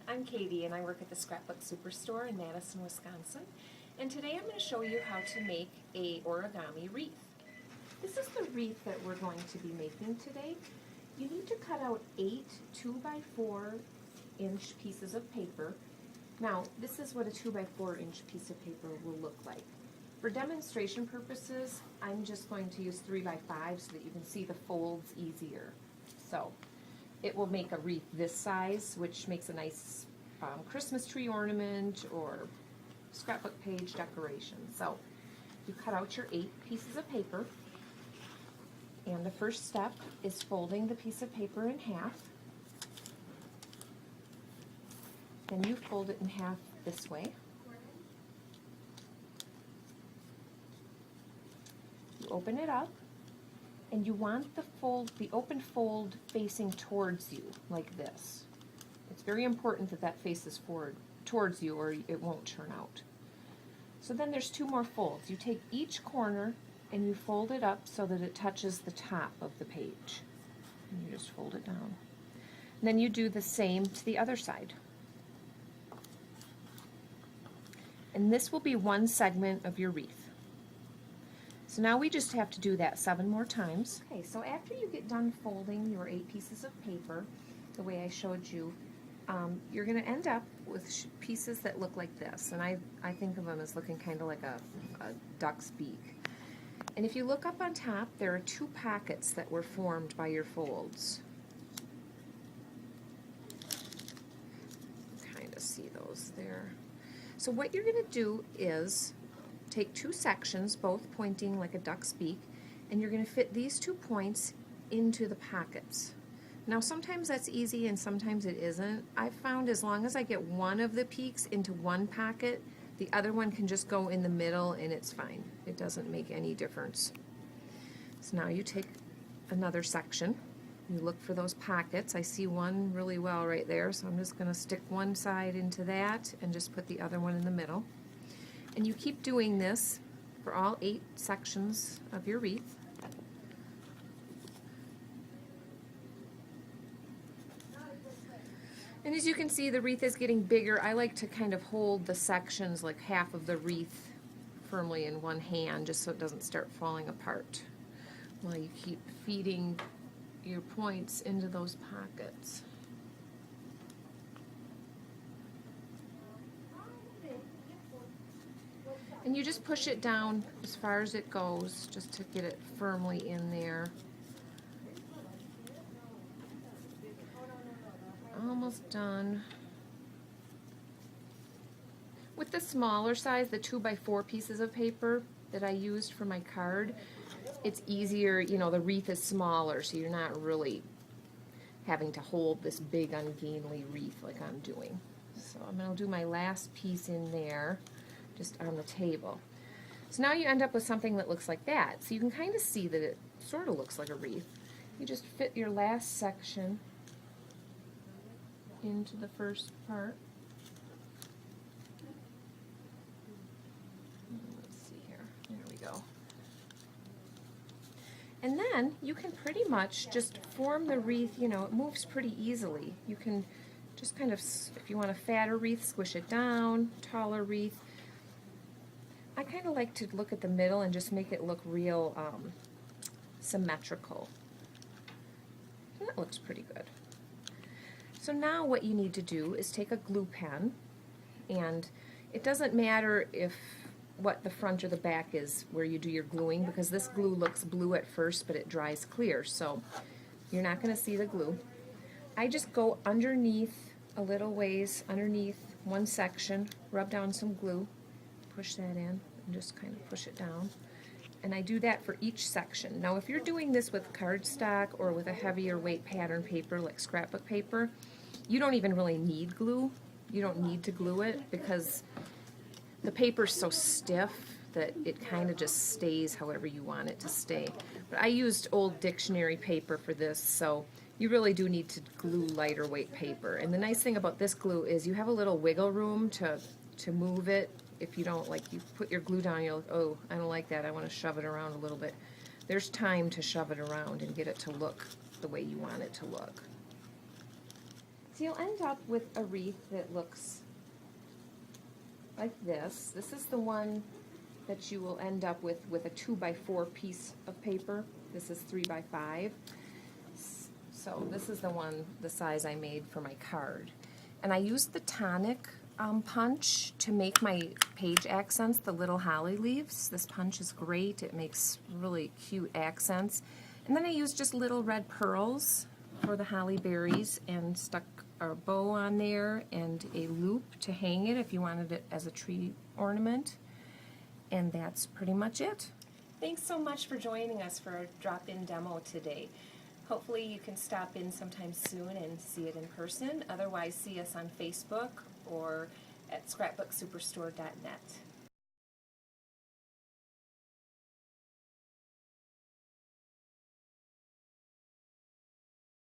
I'm Katie and I work at the Scrapbook Superstore in Madison, Wisconsin. And today I'm going to show you how to make a origami wreath. This is the wreath that we're going to be making today. You need to cut out 8 2x4-inch pieces of paper. Now, this is what a 2x4-inch piece of paper will look like. For demonstration purposes, I'm just going to use 3x5 so that you can see the folds easier. So, it will make a wreath this size, which makes a nice Christmas tree ornament or scrapbook page decoration. So, you cut out your 8 pieces of paper, and the first step is folding the piece of paper in half. Then you fold it in half this way. You open it up, and you want the open fold facing towards you, like this. It's very important that that faces forward towards you or it won't turn out. So then there's 2 more folds. You take each corner and you fold it up so that it touches the top of the page. And you just fold it down. And then you do the same to the other side. And this will be one segment of your wreath. So now we just have to do that 7 more times. Okay, so after you get done folding your 8 pieces of paper, the way I showed you, you're going to end up with pieces that look like this. And I think of them as looking kind of like a duck's beak. And if you look up on top, there are 2 pockets that were formed by your folds. Kind of see those there. So what you're going to do is take 2 sections, both pointing like a duck's beak, and you're going to fit these 2 points into the pockets. Now sometimes that's easy and sometimes it isn't. I've found as long as I get one of the peaks into one pocket, the other one can just go in the middle and it's fine. It doesn't make any difference. So now you take another section, you look for those pockets. I see one really well right there, so I'm just going to stick one side into that and just put the other one in the middle. And you keep doing this for all 8 sections of your wreath. And as you can see, the wreath is getting bigger. I like to kind of hold the sections, like half of the wreath, firmly in one hand just so it doesn't start falling apart while you keep feeding your points into those pockets. And you just push it down as far as it goes, just to get it firmly in there. Almost done. With the smaller size, the 2x4 pieces of paper that I used for my card, it's easier, you know, the wreath is smaller, so you're not really having to hold this big ungainly wreath like I'm doing. So I'm going to do my last piece in there, just on the table. So now you end up with something that looks like that. So you can kind of see that it sort of looks like a wreath. You just fit your last section into the first part. Let's see here. There we go. And then you can pretty much just form the wreath, you know, it moves pretty easily. You can just kind of, if you want a fatter wreath, squish it down, taller wreath. I kind of like to look at the middle and just make it look real symmetrical. And that looks pretty good. So now what you need to do is take a glue pen, and it doesn't matter what the front or the back is where you do your gluing, because this glue looks blue at first but it dries clear, so you're not going to see the glue. I just go underneath a little ways, underneath one section, rub down some glue, push that in, and just kind of push it down. And I do that for each section. Now if you're doing this with cardstock or with a heavier weight pattern paper like scrapbook paper, you don't even really need glue. You don't need to glue it because the paper's so stiff that it kind of just stays however you want it to stay. But I used old dictionary paper for this, so you really do need to glue lighter weight paper. And the nice thing about this glue is you have a little wiggle room to move it. If you don't, like, you put your glue down, you're like, oh, I don't like that, I want to shove it around a little bit. There's time to shove it around and get it to look the way you want it to look. So you'll end up with a wreath that looks like this. This is the one that you will end up with a 2x4 piece of paper. This is 3x5. So this is the one, the size I made for my card. And I used the tonic punch to make my page accents, the little holly leaves. This punch is great. It makes really cute accents. And then I used just little red pearls for the holly berries and stuck a bow on there and a loop to hang it if you wanted it as a tree ornament. And that's pretty much it. Thanks so much for joining us for our drop-in demo today. Hopefully you can stop in sometime soon and see it in person. Otherwise, see us on Facebook or at scrapbooksuperstore.net.